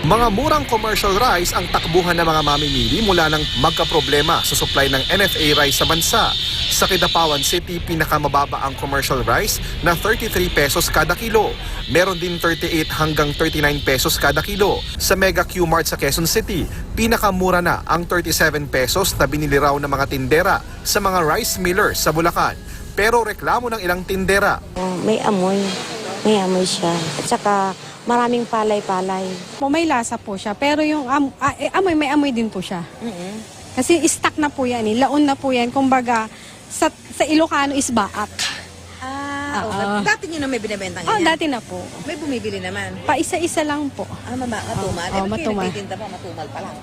Mga murang commercial rice ang takbuhan ng mga mamimili mula nang magkaproblema sa supply ng NFA rice sa bansa. Sa Kidapawan City, pinakamababa ang commercial rice na 33 pesos kada kilo. Meron din 38 hanggang 39 pesos kada kilo. Sa Mega Q-Mart sa Quezon City, pinakamura na ang 37 pesos na binili raw ng mga tindera sa mga rice millers sa Bulacan. Pero reklamo ng ilang tindera. May amoy siya. At saka maraming palay-palay. May lasa po siya, pero yung may amoy din po siya. Kasi stock na po yan, laon na po yan. Kumbaga, sa Ilocano is baak. Okay. Dati nyo na may binibenta Oh, ganyan? dati na po. May bumibili naman? Pa-isa-isa lang po. Matumal? Oo, matumal. Nagtitinda pa, matumal pa lang.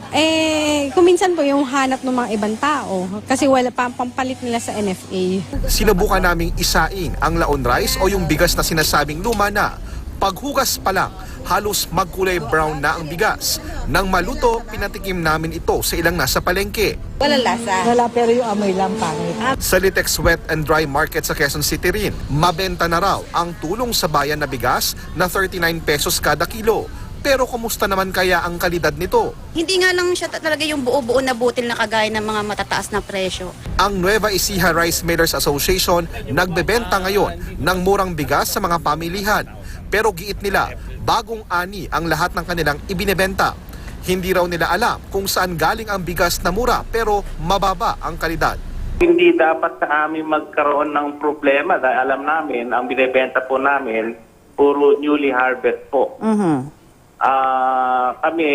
Kuminsan po yung hanap ng mga ibang tao. Kasi wala pa pampalit nila sa NFA. Sinubukan naming isain ang laon rice o yung bigas na sinasabing luma na. Paghugas pa lang, halos magkulay brown na ang bigas. Nang maluto, pinatikim namin ito sa ilang nasa palengke. Walang lasa? Wala, pero yung amoy lang pangit. Sa Litex Wet and Dry Market sa Quezon City rin, mabenta na raw ang tulong sa bayan na bigas na 39 pesos kada kilo. Pero kumusta naman kaya ang kalidad nito? Hindi nga lang siya talaga yung buo-buo na butil na kagaya ng mga matataas na presyo. Ang Nueva Ecija Rice Millers Association nagbebenta ngayon ng murang bigas sa mga pamilihan. Pero giit nila, bagong ani ang lahat ng kanilang ibinebenta. Hindi raw nila alam kung saan galing ang bigas na mura pero mababa ang kalidad. Hindi dapat sa amin magkaroon ng problema dahil alam namin, ang binibenta po namin, puro newly harvest po. Kami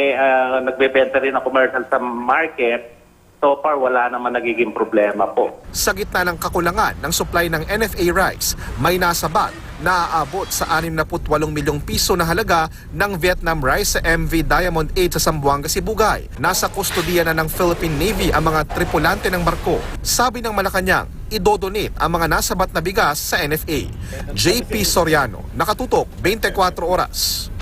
nagbebenta rin ng commercial sa market. So far, wala naman nagiging problema po. Sa gitna ng kakulangan ng supply ng NFA rice, may nasabat na aabot sa 68 milyong piso na halaga ng Vietnam rice sa MV Diamond 8 sa Zamboanga, Sibugay. Nasa kustodiya na ng Philippine Navy ang mga tripulante ng barko. Sabi ng Malacanang, idodonate ang mga nasabat na bigas sa NFA. JP Soriano, Nakatutok, 24 Oras.